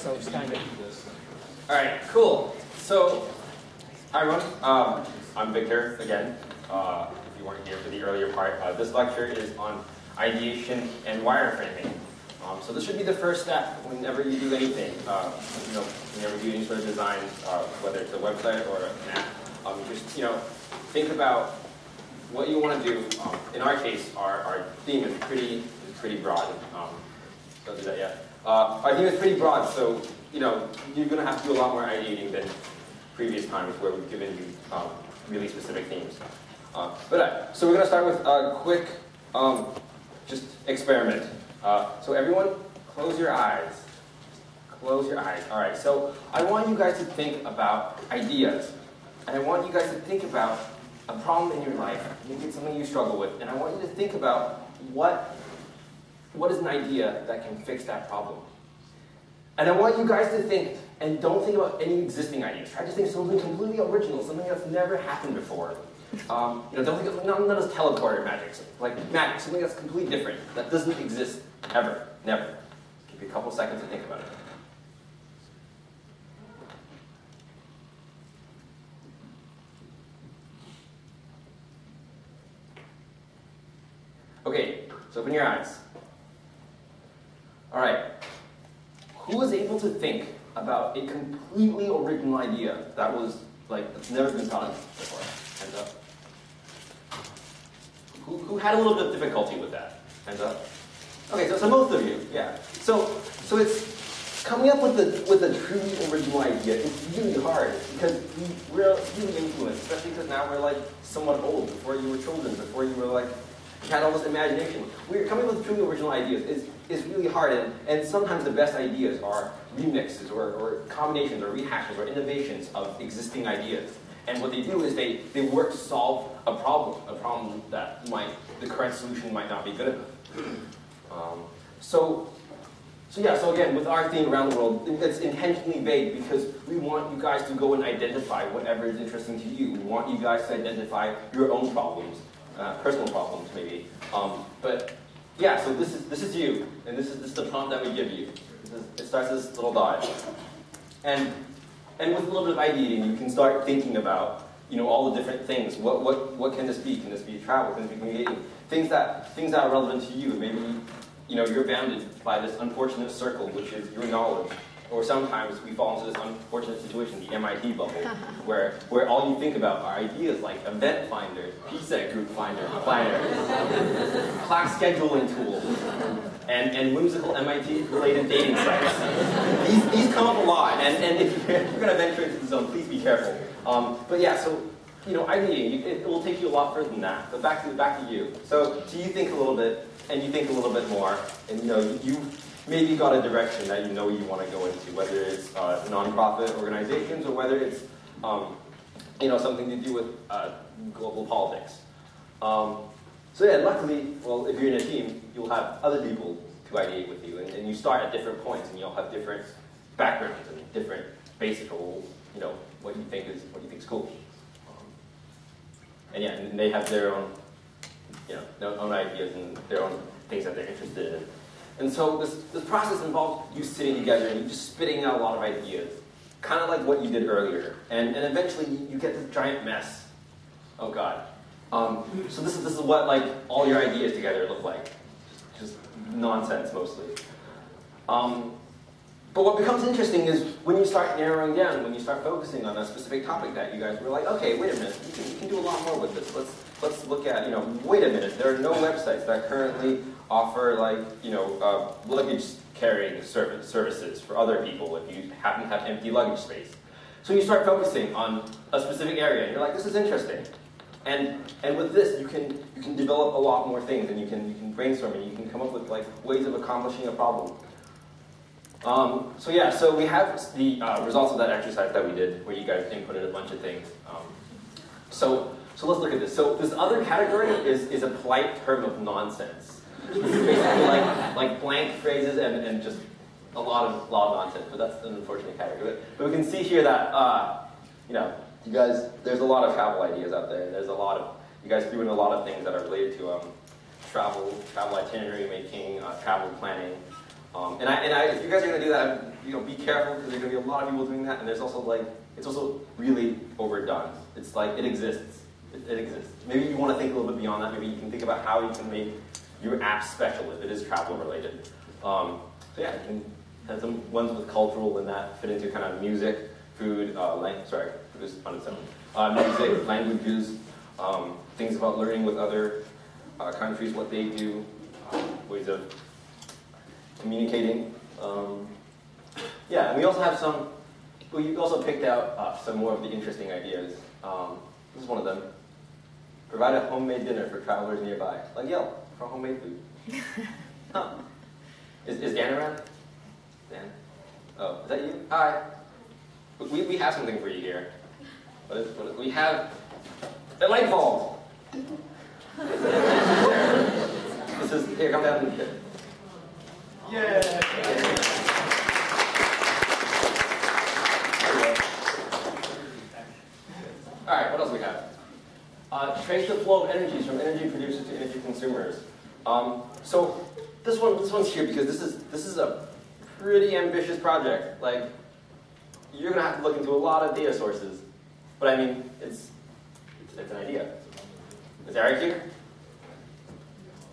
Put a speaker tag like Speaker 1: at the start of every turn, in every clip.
Speaker 1: so standard.
Speaker 2: All right, cool. So, hi everyone. I'm Victor again. If you weren't here for the earlier part, this lecture is on ideation and wireframing. So this should be the first step whenever you do anything. Whenever you do any sort of design, whether it's a website or an app. Just think about what you want to do. In our case, our theme is pretty broad. Don't do that yet. Our theme is pretty broad, so you're going to have to do a lot more ideating than previous times where we've given you really specific themes. So we're going to start with a quick just experiment. So everyone, close your eyes. Close your eyes. All right. So I want you guys to think about ideas, and I want you guys to think about a problem in your life. Maybe it's something you struggle with, and I want you to think about what is an idea that can fix that problem. And I want you guys to think, and don't think about any existing ideas. Try to think of something completely original, something that's never happened before. Don't think of none of this teleporter magic, like magic, something that's completely different, that doesn't exist ever, never. Give you a couple seconds to think about it. Okay, so open your eyes. All right. Who was able to think about a completely original idea that was that's never been thought of before? Hands up. Who had a little bit of difficulty with that? Hands up. Okay, so most of you, yeah. So it's coming up with a truly original idea. It's really hard because we're really influenced, especially because now we're somewhat old. Before you were children, before you were you had all this imagination. We're coming up with truly original ideas is really hard, and sometimes the best ideas are remixes or combinations or rehashes or innovations of existing ideas. And what they do is they work to solve a problem that the current solution might not be good enough. So again, with our theme around the world, it's intentionally vague because we want you guys to go and identify whatever is interesting to you. We want you guys to identify your own problems, personal problems maybe. So this is you, and this is the prompt that we give you. It starts as this little dot, and with a little bit of ideating, you can start thinking about all the different things. What can this be? Can this be travel? Can this be communicating? Things that are relevant to you. Maybe you're bounded by this unfortunate circle, which is your knowledge. Or sometimes we fall into this unfortunate situation, the MIT bubble, where all you think about are ideas like event finder, PSEC group finder, class scheduling tools, and whimsical MIT-related dating sites. These come up a lot, and if you're going to venture into the zone, please be careful. Ideating, it will take you a lot further than that. But back to you. So you think a little bit, and you think a little bit more, and you maybe got a direction that you want to go into, whether it's nonprofit organizations or whether it's something to do with global politics. Luckily, if you're in a team, you'll have other people to ideate with you, and you start at different points, and you'll have different backgrounds and different basic roles. What you think is cool. And they have their own ideas and their own things that they're interested in. And so this process involves you sitting together and you just spitting out a lot of ideas, kind of like what you did earlier. And eventually you get this giant mess. Oh God. So this is what all your ideas together look like. Just nonsense mostly. But what becomes interesting is when you start narrowing down, when you start focusing on a specific topic that you guys were like, okay, wait a minute, you can do a lot more with this. Let's look at, wait a minute, there are no websites that currently offer luggage carrying services for other people if you happen to have empty luggage space. So you start focusing on a specific area, and you're like, this is interesting. And with this, you can develop a lot more things, and you can brainstorm, and you can come up with ways of accomplishing a problem. So we have the results of that exercise that we did, where you guys inputted a bunch of things. So let's look at this. So this other category is a polite term of nonsense. This is basically like blank phrases and just a lot of nonsense. But that's an unfortunate category. But we can see here that you guys, there's a lot of travel ideas out there. There's you guys threw in a lot of things that are related to travel itinerary making, travel planning. If you guys are going to do that, be careful because there's going to be a lot of people doing that, and there's also it's also really overdone. It's like it exists. It exists. Maybe you want to think a little bit beyond that. Maybe you can think about how you can make your app special if it is travel related. So yeah, you can have some ones with cultural and that fit into kind of music, food, food is on its own. Music, languages, things about learning with other countries, what they do, ways of communicating. Yeah, and we also have some. We also picked out some more of the interesting ideas. This is one of them. Provide a homemade dinner for travelers nearby. Like Yelp for homemade food. Huh. Is Dan around? Dan? Oh, is that you? Hi. We have something for you here. We have a light bulb. This is, here, come down and get. Yeah. All right, what else do we have? Trace the flow of energies from energy producers to energy consumers. So this one's here because this is a pretty ambitious project. Like, you're gonna have to look into a lot of data sources, but I mean, it's an idea. Is Eric here?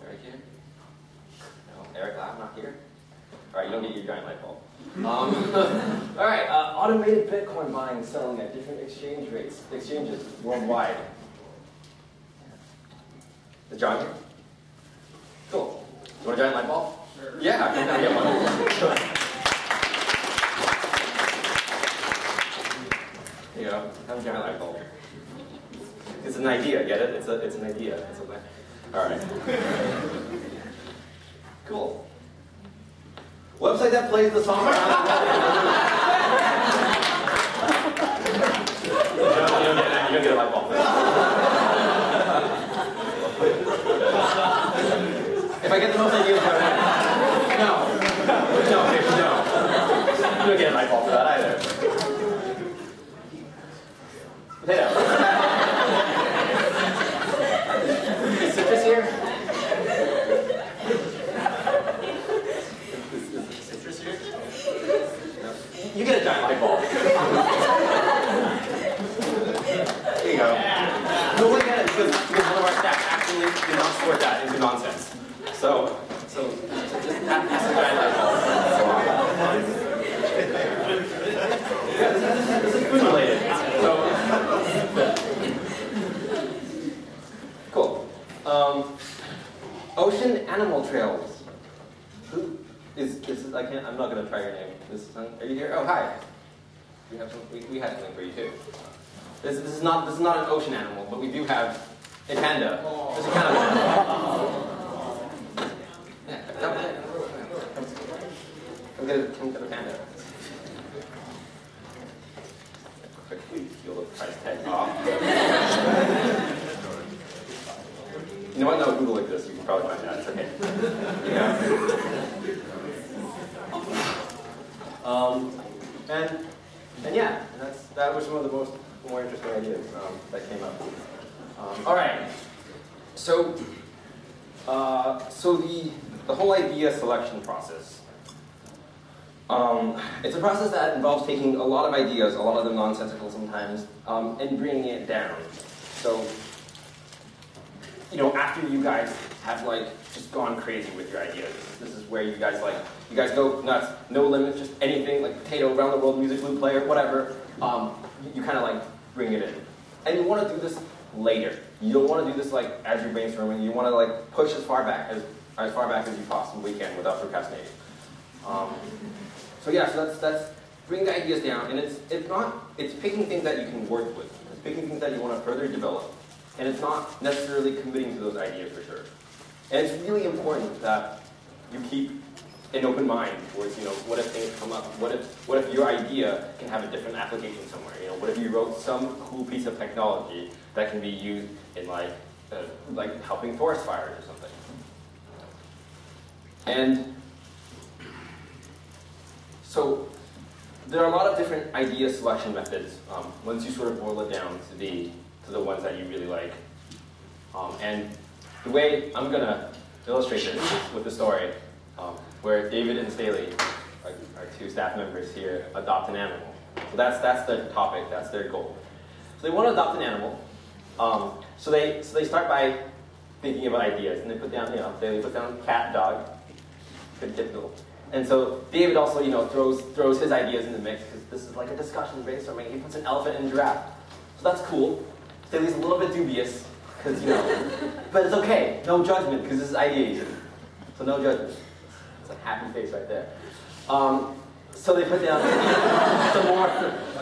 Speaker 2: Eric here? No, Eric, I'm not here. All right, you don't get your giant light bulb. All right, automated Bitcoin buying and selling at different exchanges worldwide. Is John here? Cool. You want a giant light bulb? Sure. Yeah, come down and get one. Here you go. Have a giant light bulb. It's an idea, get it? It's an idea. All right. Cool. Website that plays the song. You don't get a light bulb. If I get the most ideas, no. You don't get a light bulb for that either. Potato. Is citrus here? Is citrus here? No. You get a giant light bulb. There you go. No one get it because one of our staff actually did not sort that into nonsense. So just pass a giant light bulb. This is food related. Cool. Ocean animal trails. Who is this? I'm not going to try your name. Are you here? Oh, hi. We have something for you too. This is not an ocean animal, but we do have a panda. There's a panda. Yeah, come get a panda. Quickly peel the price tag off. You know what? No, Google like this. You can probably find that. It's okay. Yeah. And yeah, that was one of the more interesting ideas that came up. All right. So the whole idea selection process. It's a process that involves taking a lot of ideas, a lot of them nonsensical sometimes, and bringing it down. So, after you guys have just gone crazy with your ideas, this is where you guys go nuts, no limits, just anything, like potato, around the world music loop player, whatever. You kind of bring it in, and you want to do this later. You don't want to do this as you're brainstorming. You want to push as far back as you possibly can without procrastinating. So that's bring the ideas down, and it's picking things that you can work with. It's picking things that you want to further develop, and it's not necessarily committing to those ideas for sure. And it's really important that you keep an open mind towards what if things come up? What if your idea can have a different application somewhere? What if you wrote some cool piece of technology that can be used in helping forest fires or something? And so there are a lot of different idea selection methods once you sort of boil it down to the ones that you really like. And the way I'm going to illustrate this with the story, where David and Staley, our two staff members here, adopt an animal. So that's the topic, that's their goal. So they want to adopt an animal. So they start by thinking about ideas, and they put down, they put down cat, dog, pretty typical. And so David also, throws his ideas in the mix, because this is like a discussion, brainstorming. He puts an elephant in a giraffe. So that's cool. Staley's a little bit dubious, because, but it's okay. No judgment, because this is ideation. So no judgment. It's a happy face right there. So they put down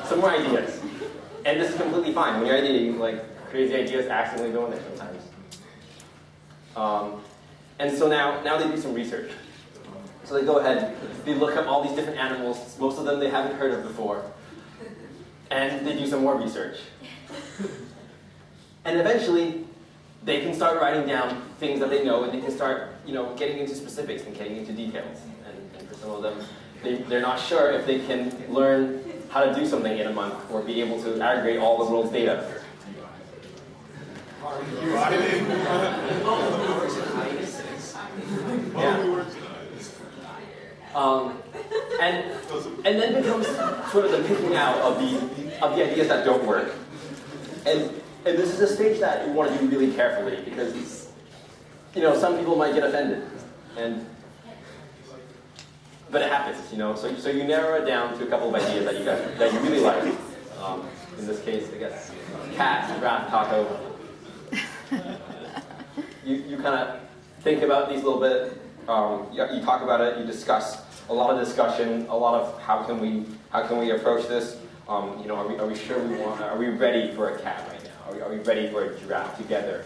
Speaker 2: some more ideas. And this is completely fine. When you're ideating, like, crazy ideas accidentally go in there sometimes. And so now they do some research. So they go ahead, they look up all these different animals, most of them they haven't heard of before, and they do some more research. And eventually, they can start writing down things that they know, and they can start, getting into specifics and getting into details. And for some of them, they're not sure if they can learn how to do something in a month or be able to aggregate all the world's data. Yeah. And then becomes sort of the picking out of the ideas that don't work. And this is a stage that you want to do really carefully, because some people might get offended, but it happens, So you narrow it down to a couple of ideas that you really like. In this case, I guess cat, giraffe, taco. You kind of think about these a little bit. You talk about it. You discuss. A lot of discussion. A lot of how can we approach this? Are we sure we want? Are we ready for a cat right now? Are we ready for a giraffe together?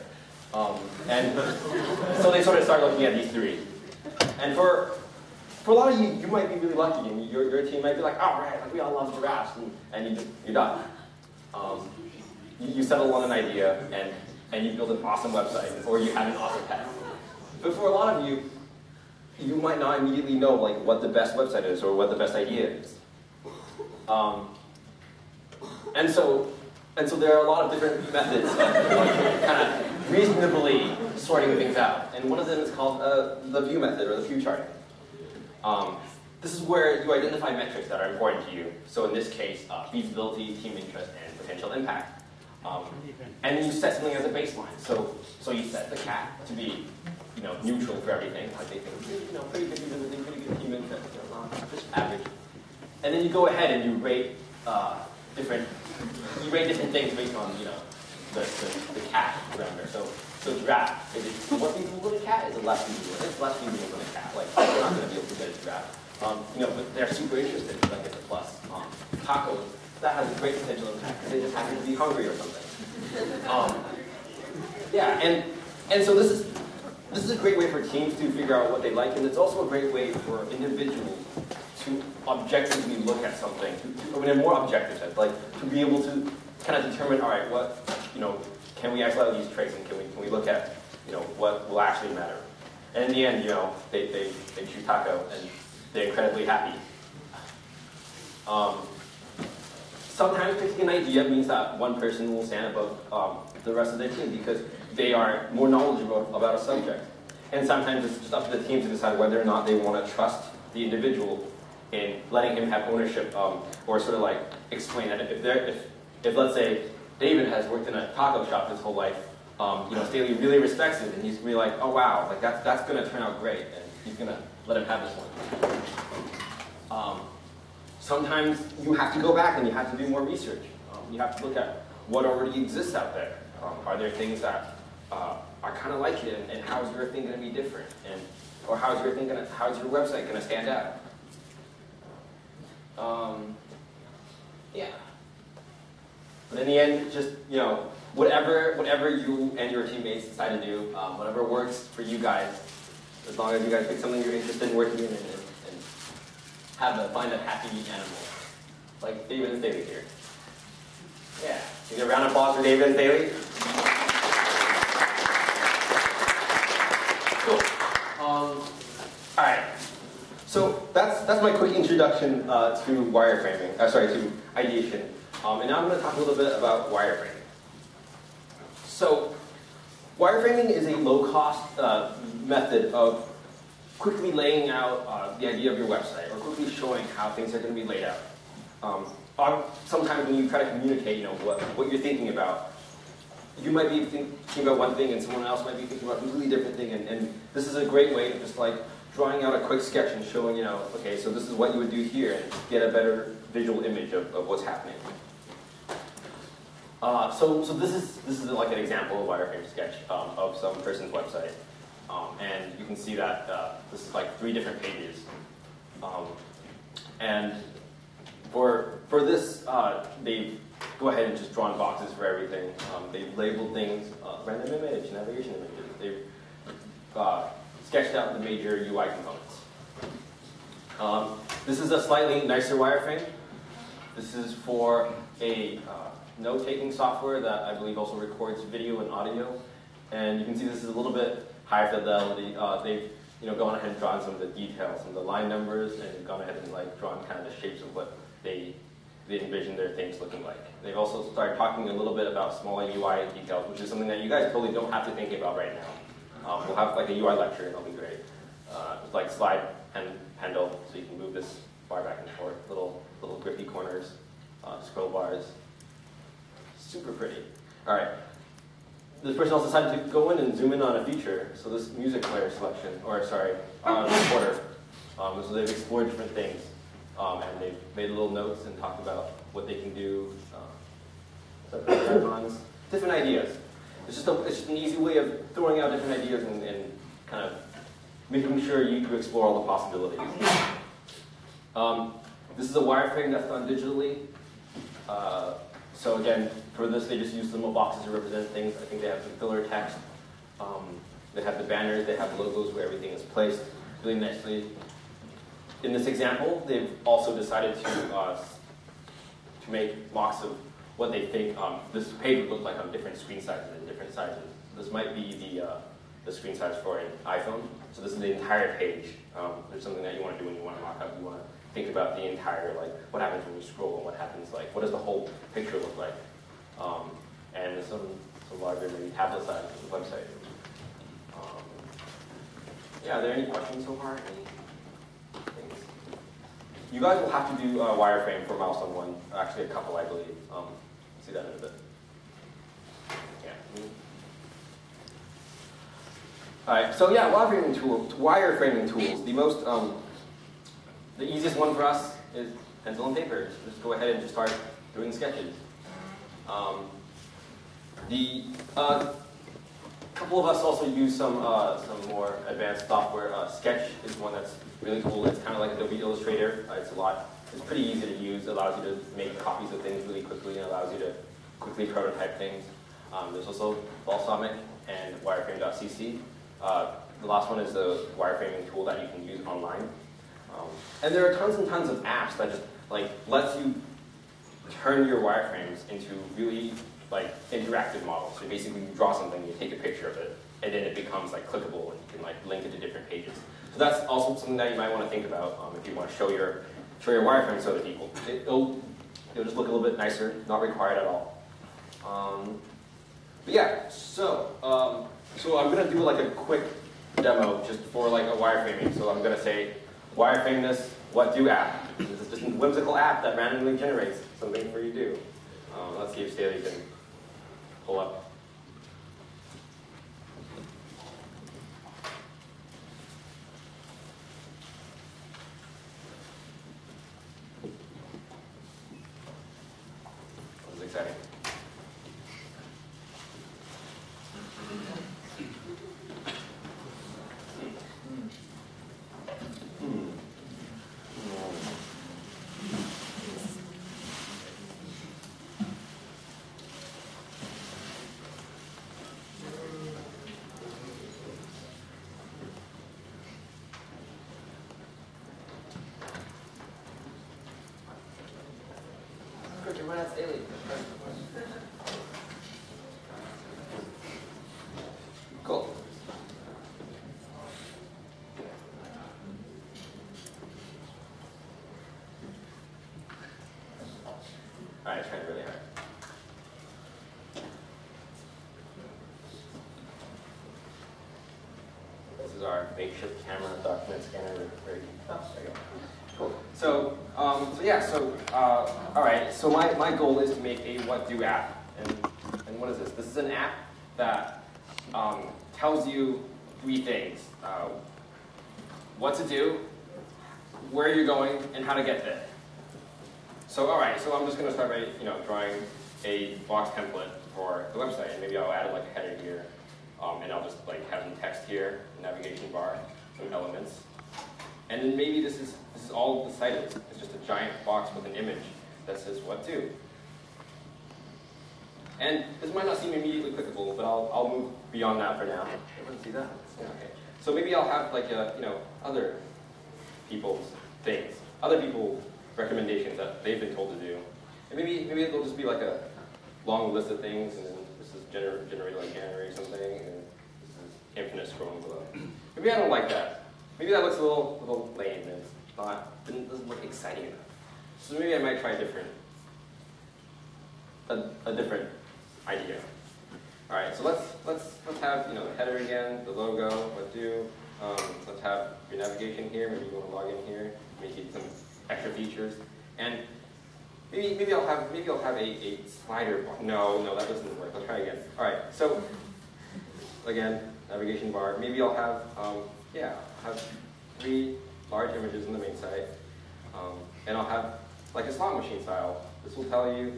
Speaker 2: And so they sort of start looking at these three. And for a lot of you, you might be really lucky, and your team might be like, oh, right, like we all love giraffes, and you're done. You settle on an idea, and you build an awesome website, or you have an awesome pet. But for a lot of you, you might not immediately know like what the best website is or what the best idea is. And so there are a lot of different methods of kind of reasonably sorting things out. And one of them is called the view method, or the view chart. This is where you identify metrics that are important to you. So in this case, feasibility, team interest, and potential impact. And you set something as a baseline. So you set the cat to be, neutral for everything. Like they think, pretty good feasibility, pretty good team interest, just average. And then you go ahead and you rate different things based on, the cat parameter. So giraffe, is it more feasible than a cat? Is it less feasible? It's less feasible than a cat. Like they're not going to be able to get a giraffe. But they're super interested. Like it's a plus. Tacos, that has a great potential impact because they just happen to be hungry or something. And so this is a great way for teams to figure out what they like, and it's also a great way for individuals to objectively look at something, in a more objective sense, like to be able to kind of determine, all right, what, can we isolate these traits, and can we look at, what will actually matter. And in the end, they choose taco, and they're incredibly happy. Sometimes picking an idea means that one person will stand above the rest of their team because they are more knowledgeable about a subject. And sometimes it's just up to the team to decide whether or not they want to trust the individual in letting him have ownership, or sort of like explain that if let's say David has worked in a taco shop his whole life, Staley really respects it, and he's really like, oh wow, like that's going to turn out great, and he's going to let him have this one. Sometimes you have to go back and you have to do more research. You have to look at what already exists out there. Are there things that are kind of like it, and how is your thing going to be different, or how's your website going to stand out? Yeah. But in the end, just whatever you and your teammates decide to do, whatever works for you guys, as long as you guys pick something you're interested in working in and find a happy animal, like David and Staley here. Yeah. Can you get a round of applause for David and Staley? Cool. All right. So that's my quick introduction to wireframing. To ideation. And now I'm going to talk a little bit about wireframing. So wireframing is a low-cost method of quickly laying out the idea of your website, or quickly showing how things are going to be laid out. Or sometimes when you try to communicate, what you're thinking about, you might be thinking about one thing and someone else might be thinking about a completely different thing, and this is a great way of just like drawing out a quick sketch and showing, okay, so this is what you would do here, and get a better visual image of what's happening. So this is like an example of Wireframe Sketch of some person's website, and you can see that this is like 3 different pages, and for this they've go ahead and just drawn boxes for everything. They've labeled things, random image, navigation images. They've sketched out the major UI components. This is a slightly nicer wireframe. This is for a note-taking software that I believe also records video and audio. And you can see this is a little bit higher fidelity. They've gone ahead and drawn some of the details, some of the line numbers, and gone ahead and like drawn kind of the shapes of what they envision their things looking like. They've also started talking a little bit about smaller UI details, which is something that you guys totally don't have to think about right now. We'll have like a UI lecture, and it'll be great. It's like slide handle, so you can move this bar back and forth. Little grippy corners, scroll bars. Super pretty. All right. This person also decided to go in and zoom in on a feature. So this music player selection, or sorry, recorder. So they've explored different things. And they've made little notes and talked about what they can do, different ideas. It's just an easy way of throwing out different ideas and kind of making sure you explore all the possibilities. This is a wireframe that's done digitally. So again, for this they just use some boxes to represent things. I think they have some filler text. They have the banners, they have logos where everything is placed really nicely. In this example, they've also decided to make blocks of what they think this page would look like on different screen sizes and different sizes. This might be the screen size for an iPhone. So this is the entire page. There's something that you want to do when you want to mock up. You want to think about the entire, like, what happens when you scroll and what happens, like, what does the whole picture look like? And some larger, maybe tablet size of the website. Yeah, are there any questions so far? You guys will have to do wireframe for milestone 1. Actually, a couple, I believe. See that in a bit. Yeah. All right. So yeah, wireframing tools. The most, the easiest one for us is pencil and paper. Just go ahead and just start doing sketches. Couple of us also use some more advanced software. Sketch is one that's really cool. It's kind of like Adobe Illustrator. It's pretty easy to use. It allows you to make copies of things really quickly and allows you to quickly prototype things. There's also Balsamic and Wireframe.cc. The last one is the wireframing tool that you can use online. And there are tons and tons of apps that just like lets you turn your wireframes into really like interactive models. So basically you draw something, you take a picture of it, and then it becomes like clickable and you can like link it to different pages. So that's also something that you might want to think about if you want to show your wireframes to other people. It'll just look a little bit nicer, not required at all. But yeah, so I'm gonna do like a quick demo just for like a wireframing. So I'm gonna say, wireframe this, what do app. This is just a whimsical app that randomly generates something for you to do. Let's see if Staley can pull up. This is exciting. Cool. All right, trying really hard. This is our makeshift camera, document scanner, there you go. Cool. So, all right. So my goal is to make a what do app, and what is this? This is an app that tells you 3 things: what to do, where you're going, and how to get there. So, all right. So I'm just going to start by drawing a box template for the website, and maybe I'll add like a header here, and I'll just like have some text here, a navigation bar, some elements. And then maybe this is all the site is. It's just a giant box with an image that says what to. And this might not seem immediately clickable, but I'll move beyond that for now. Everyone see that? Yeah, okay. So maybe I'll have like other people's things, other people's recommendations that they've been told to do. And maybe it'll just be like a long list of things, and then this is generate something, and this is infinite scrolling below. Maybe I don't like that. Maybe that looks a little lame, and it doesn't look exciting enough. So maybe I might try a different idea. All right, so let's have the header again, the logo, what do. Let's have your navigation here. Maybe you want to log in here. Maybe some extra features, and maybe I'll have a slider bar. No, that doesn't work. Let's try again. All right, so again, navigation bar. Maybe I'll have have 3 large images in the main site, and I'll have like a slot machine style. This will tell you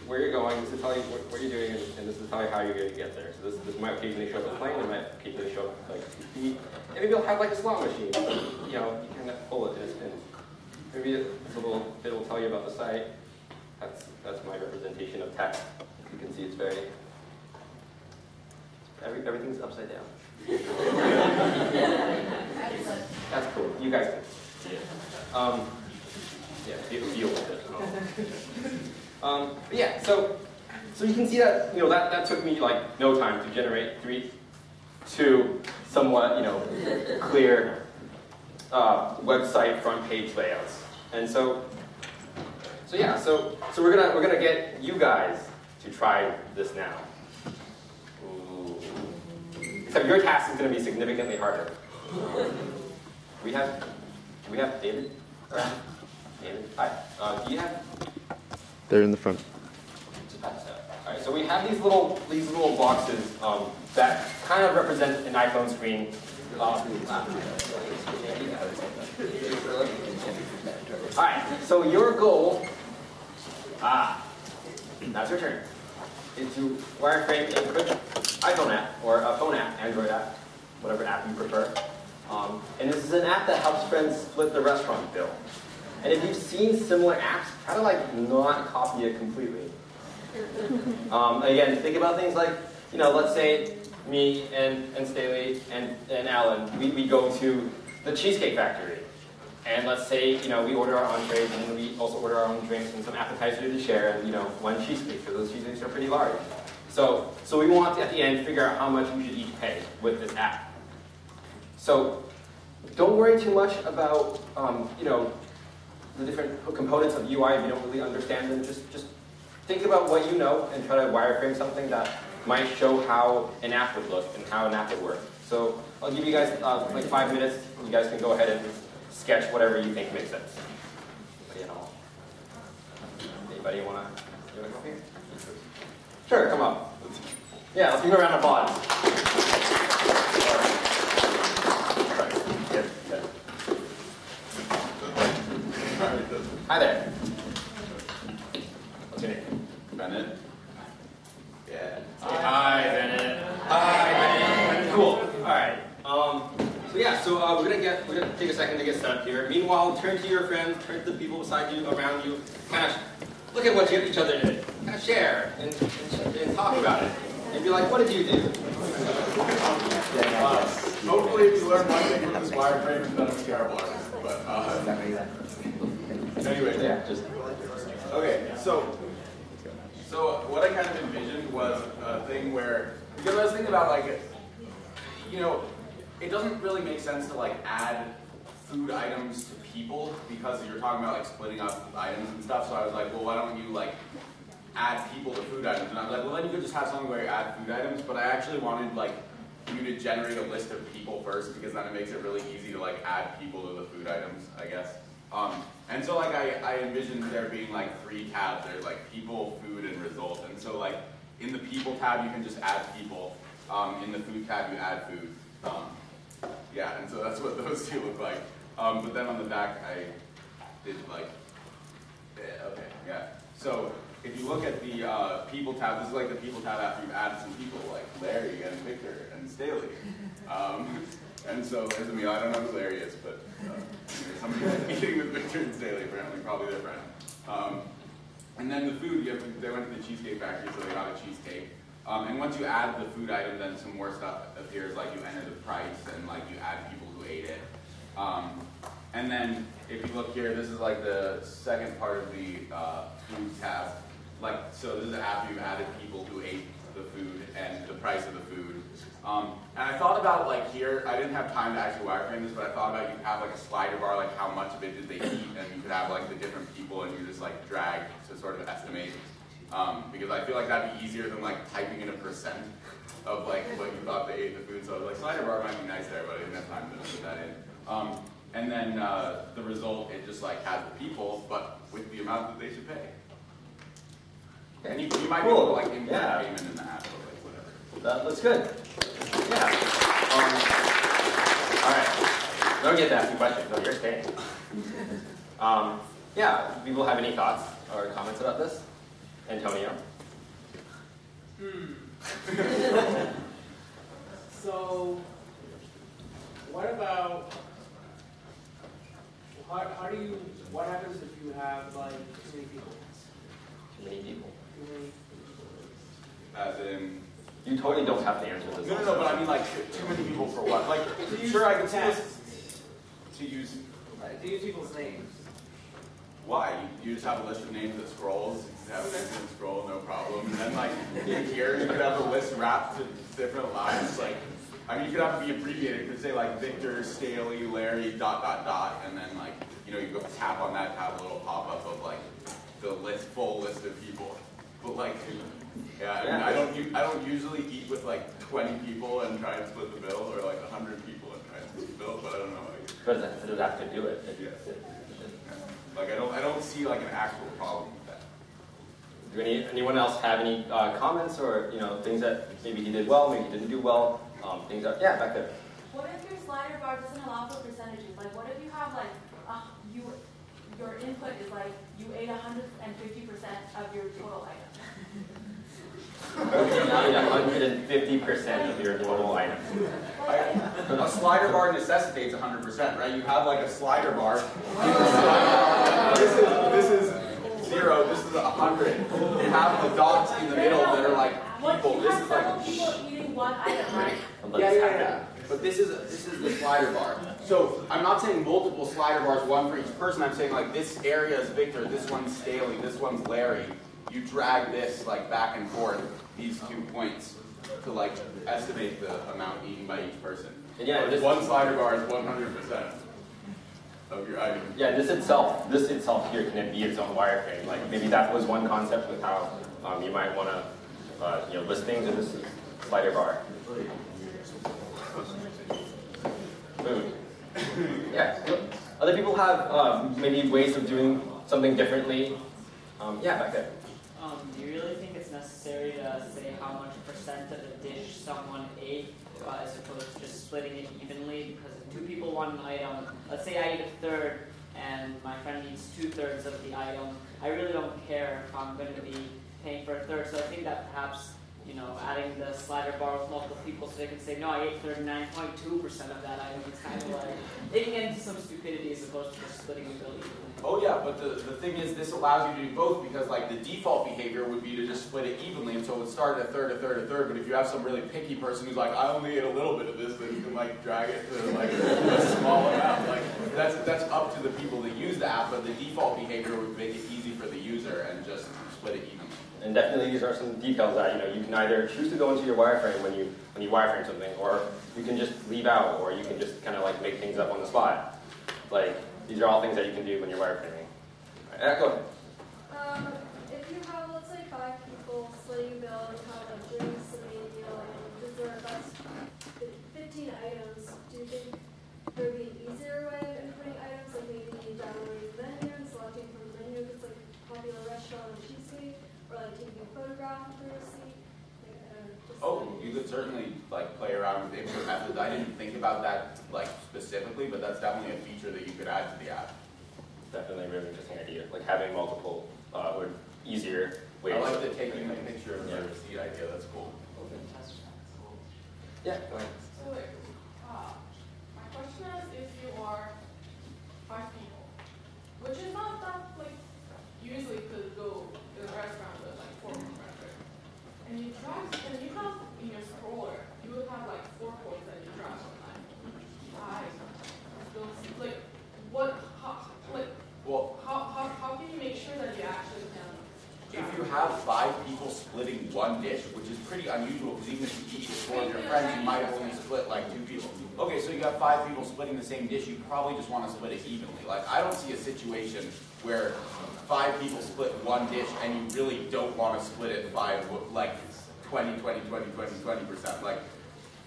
Speaker 2: where you're going, this will tell you what you're doing, and this will tell you how you're going to get there. So this might occasionally show up a plane, it might occasionally show up like 2 feet, and maybe I'll have like a slot machine. You kind of pull it and it spins. Maybe it's a little bit will tell you about the site. That's my representation of text. You can see it's everything's upside down. That's cool. You guys can see it. Feel with it. But yeah, so you can see that that took me like no time to generate 2 somewhat clear website front page layouts, and so we're gonna get you guys to try this now. Ooh. Except your task is gonna be significantly harder. Do we have David around? David, hi. Do you have?
Speaker 1: They're in the front.
Speaker 2: All right, so we have these little boxes that kind of represent an iPhone screen. All right, so your goal, now's your turn, is to wireframe a quick iPhone app or a phone app, Android app, whatever app you prefer. And this is an app that helps friends split the restaurant bill. And if you've seen similar apps, try to not copy it completely. Again, think about things like, let's say me and Staley and Alan, we go to the Cheesecake Factory. And let's say, we order our entrees and we also order our own drinks and some appetizers to share and, 1 cheesecake, because those cheesecakes are pretty large. So we want to, at the end, figure out how much we should each pay with this app. So don't worry too much about, the different components of UI if you don't really understand them. Just think about what you know and try to wireframe something that might show how an app would look and how an app would work. So I'll give you guys like 5 minutes. You guys can go ahead and sketch whatever you think makes sense. Anybody want to come here? Sure, come up. Yeah, let's give a round of applause. Hi there. What's your name?
Speaker 3: Bennett. Yeah.
Speaker 2: Hi, Bennett. Hi, Bennett. Cool. All right. So we're gonna take a second to get set up here. Meanwhile, turn to your friends, turn to the people beside you, around you. Kind of look at what each other did. Kind of share and talk about it. And be like, what did you do?
Speaker 3: Hopefully, if you learn one thing from this wireframe, it's not a terrible artist. But anyway,
Speaker 2: Yeah.
Speaker 3: okay. So what I kind of envisioned was a thing where, because I was thinking about it doesn't really make sense to add food items to people because you're talking about splitting up items and stuff. So I was like, well, why don't you add people to food items? And I was like, well, then you could just have something where you add food items. But I actually wanted you to generate a list of people first, because then it makes it really easy to like add people to the food items, I guess. And so like I envisioned there being like 3 tabs. There's like people, food, and result. And so like in the people tab you can just add people. In the food tab you add food. Yeah, and so that's what those 2 look like. But then on the back I did like, okay, yeah. So if you look at the people tab, this is like the people tab after you've added some people, like Larry and Victor and Staley. And so there's a meal. I don't know who Larry is, but somebody eating with Victor and Staley, apparently, probably their friend. And then the food, they went to the Cheesecake Factory, so they got a cheesecake. And once you add the food item, then some more stuff appears, like you enter the price and like you add people who ate it. And then if you look here, this is like the second part of the food tab. Like, so this is after you've added people who ate the food and the price of the food. And I thought about like here, I didn't have time to actually wireframe this, but I thought about you have like a slider bar, like how much of it did they eat, and you could have like the different people and you just like drag to sort of estimate. Because I feel like that'd be easier than like typing in a % of like what you thought they ate the food. So like slider bar might be nice there, but I didn't have time to put that in. And then the result, it just like has the people, but with the amount that they should pay. And you might be able to like implement payment in the app or like whatever.
Speaker 2: That looks good. Yeah. All right. Don't get to ask you questions. No, you're staying. Yeah. Do people have any thoughts or comments about this? Antonio?
Speaker 4: So, what about, what happens if you have like too many people?
Speaker 2: Too many people.
Speaker 4: Too many.
Speaker 3: As in?
Speaker 2: You totally don't have to answer this.
Speaker 3: No, but I mean like too many people for what? Like, sure I can test to use
Speaker 4: people's names.
Speaker 3: Why? You just have a list of names that scrolls. You have an instant scroll, no problem. And then like in here, you could have a list wrapped to different lines. Like, I mean, you could have it be abbreviated. You could say like Victor, Staley, Larry, ... and then like, you know, you go tap on that, have a little pop-up of like the full list of people. But like, yeah, I mean, I don't usually eat with like 20 people and try and split the bill, or like 100 people and try and split the bill. But I don't know.
Speaker 2: But it doesn't have to do it.
Speaker 3: Yeah. Like I don't see like an actual problem with that.
Speaker 2: Do anyone else have any comments or things that maybe he did well, maybe he didn't do well? Things that back there.
Speaker 5: What if your slider bar doesn't allow for percentages? Like what if you have like your input is like you ate 150% of your total item?
Speaker 2: You ate 150% of your total item.
Speaker 3: A slider bar necessitates 100%, right? You have like a slider bar. This is 0. This is 100. You have the dots in the middle that are like people. This is like
Speaker 5: people eating one item, right?
Speaker 3: Yeah. But this is the slider bar. So I'm not saying multiple slider bars, one for each person. I'm saying like this area is Victor, this one's Staley, this one's Larry. You drag this like back and forth, these 2 points, to like estimate the amount eaten by each person.
Speaker 2: And yeah, this
Speaker 3: one slider bar is 100% of your item.
Speaker 2: Yeah, this itself here can be its own wireframe. Like maybe that was one concept with how you might want to list things in this slider bar. Food. Yeah. Other people have maybe ways of doing something differently. Back there.
Speaker 6: Do you really think it's necessary to say how much % of a dish someone ate as opposed to just splitting it evenly? Because if 2 people want an item, let's say I eat a third and my friend eats 2/3 of the item, I really don't care if I'm going to be paying for a third. So I think that perhaps adding the slider bar with multiple people so they can say, no, I ate 39.2% of that item. It's kind of like digging into some stupidity as opposed to just splitting the bill evenly.
Speaker 3: Oh yeah, but the thing is, this allows you to do both, because like the default behavior would be to just split it evenly, and so it would start at a third, but if you have some really picky person who's like, I only ate a little bit of this, then you can like drag it to like a small amount. Like that's up to the people that use the app, but the default behavior would make it easy for the user and just split it evenly.
Speaker 2: And definitely these are some details that you can either choose to go into your wireframe when you wireframe something, or you can just leave out, or you can just kind of like make things up on the spot. Like these are all things that you can do when you're wireframing. All right, go ahead.
Speaker 7: If you have, let's say, 5 people splitting bill, you have like drinks, a main meal, and dessert, that's selecting items, do you think there would be an easier way of inputting items, like maybe downloading the menu and selecting from the menu if it's like a popular restaurant or cheesecake, or like taking a photograph of the receipt?
Speaker 3: Oh, you could certainly like play around with input methods. I didn't think about that like specifically, but that's definitely a feature that you could add to the app.
Speaker 8: Definitely a really interesting idea, like having multiple or easier ways.
Speaker 3: I like the taking a picture of the receipt idea. That's cool.
Speaker 8: Yeah, go ahead.
Speaker 9: So like, my question is, if you are 5 people, which is not that like usually could go to a restaurant with like 4 friends, right? And you drive, and you have in your stroller, you would have like 4 points that you drive on like 5. Those like what? How can you make sure that you actually can?
Speaker 3: If you have 5 people splitting one dish, which is pretty unusual, because even if you eat with 4 of your friends, you might only split like 2 people. Okay, so you have 5 people splitting the same dish, you probably just want to split it evenly. Like, I don't see a situation where 5 people split one dish and you really don't want to split it 5, like 20%. Like,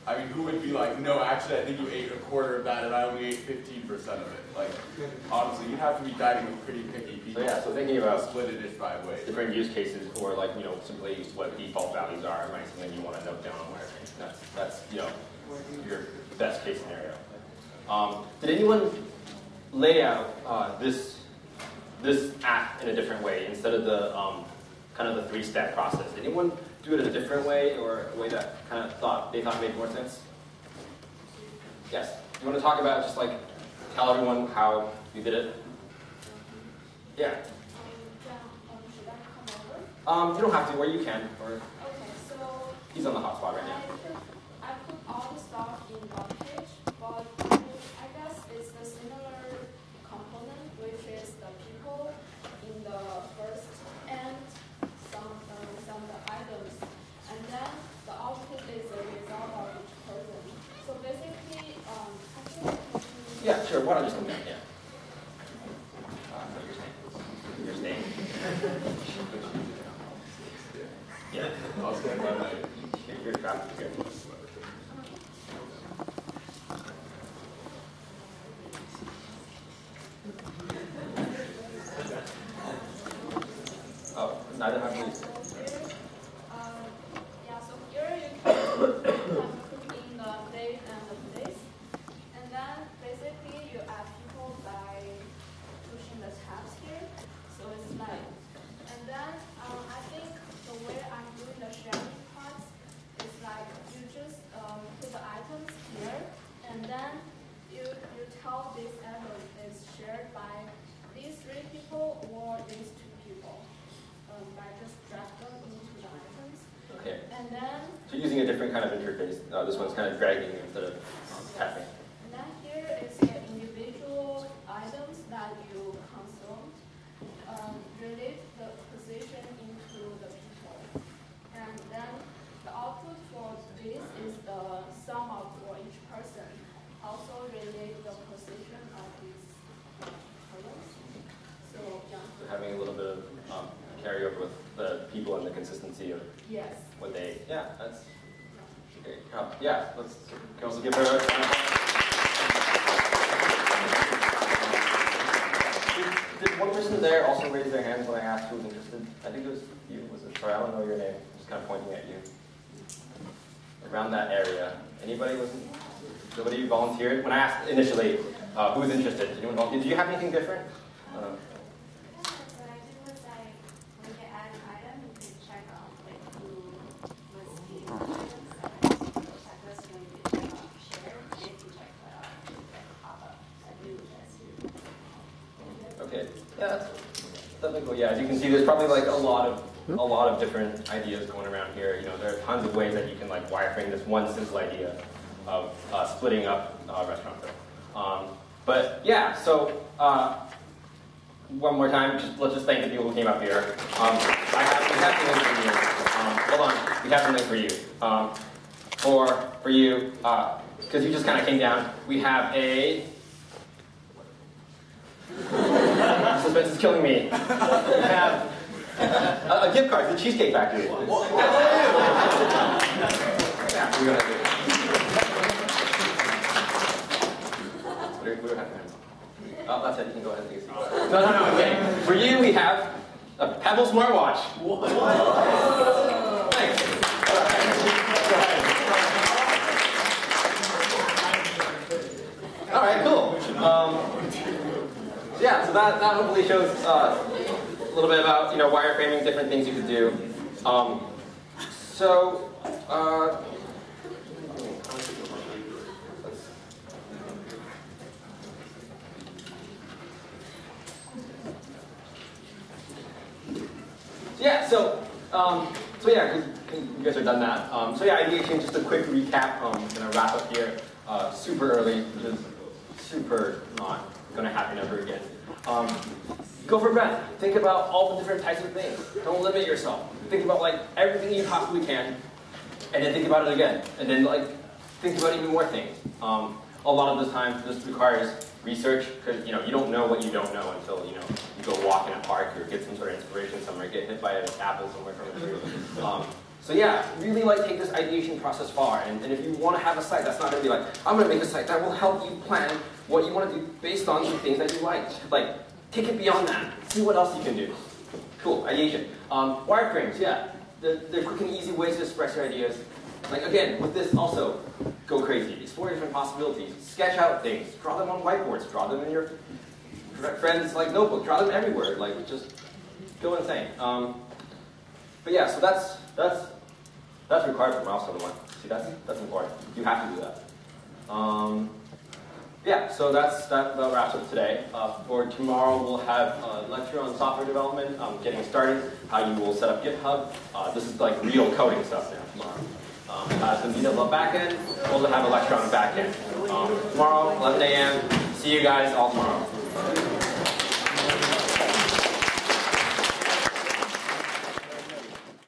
Speaker 3: I mean, who would be like, no, actually, I think you ate a quarter of that and I only ate 15% of it. Like, honestly, you'd have to be dining with pretty picky people.
Speaker 8: So yeah, so thinking about
Speaker 3: split a dish 5 ways.
Speaker 8: Different use cases, or like, you know, simply what default values are, might something you want to note down on wireframe. That's you know, your best case scenario. Did anyone lay out this app in a different way instead of the kind of the 3-step process? Did anyone do it in a different way, or a way that kind of they thought made more sense? Yes. Do you want to talk about just like tell everyone how you did it? Yeah.
Speaker 7: Should I come over?
Speaker 8: You don't have to, or you can. Or
Speaker 7: Okay, so
Speaker 8: he's on the hotspot right now.
Speaker 7: I put all the stuff in one page, but I guess it's the similar component, which is the people in the first and some of the items, and then the output is a result of each person. So basically, I think
Speaker 8: Yeah, sure. Why don't you just come down? Yeah. Your name. Yeah.
Speaker 3: I'll stand by my.
Speaker 8: You're trapped here. Oh, neither have we.
Speaker 7: yeah, so here you can put in the date and the place, and then basically you add people by pushing the tabs here, so it's like, and then I think the way I'm doing the sharing parts is like you just put the items here, and then you tell this item is shared by these 3 people or these 2 people. By just drag them into the items.
Speaker 8: Okay.
Speaker 7: And then
Speaker 8: So using a different kind of interface. This one's kind of dragging instead of tapping.
Speaker 7: And then here is the individual items that you consumed. Relate the position into the people. And then the output for this is the sum of for each person. Also relate the position of these columns. So yeah.
Speaker 8: So having a little bit of carryover with the people and the consistency of
Speaker 7: Yes.
Speaker 8: what they. Yeah, that's. Okay. Yeah, let's. Can also give her a round of applause. Did one person there also raise their hands when I asked who was interested? I think it was you. Was it? Sorry, I don't know your name. Just kind of pointing at you. Around that area. Anybody listen? Somebody volunteered? When I asked initially who was interested, did anyone volunteer? Did you have anything different? Okay, yeah, that's cool. Yeah, as you can see, there's probably like a lot of different ideas going around here. You know, there are tons of ways that you can like wireframe this one simple idea of splitting up restaurant food. But yeah, so one more time, let's just thank the people who came up here. We have something for you. Hold on, we have something for you. For you, because you just kind of came down. We have a. Suspense is killing me. We have a gift card to the Cheesecake Factory. Yeah, we're gonna do it. we don't have time. Oh, that's it. You can go ahead and take a seat. No, I'm kidding. For you, we have a Pebble smartwatch. What? Thanks. All right, cool. Yeah, so that hopefully shows a little bit about wireframing, different things you could do. You guys are done that. Ideation, just a quick recap. I'm gonna wrap up here super early, which is super not gonna happen ever again. Go for breadth. Think about all the different types of things. Don't limit yourself. Think about everything you possibly can, and then think about it again, and then think about even more things. A lot of the time, this requires research because you don't know what you don't know until you go walk in a park or get some sort of inspiration somewhere, get hit by an apple somewhere from a tree. Really take this ideation process far. And if you want to have a site, that's not going to be I'm going to make a site that will help you plan what you want to do based on the things that you like. Take it beyond that. See what else you can do. Cool, ideation. Wireframes, they're quick and easy ways to express your ideas. Again, with this also, go crazy. Explore different possibilities. Sketch out things. Draw them on whiteboards. Draw them in your friends' notebook. Draw them everywhere. Just go insane. So that's required for milestone 1. See, that's important. You have to do that. So that wraps up today. For tomorrow, we'll have a lecture on software development, getting started, how you will set up GitHub. This is real coding stuff now tomorrow. Some details on backend. We'll have a lecture on backend. Tomorrow, 11 a.m. See you guys all tomorrow.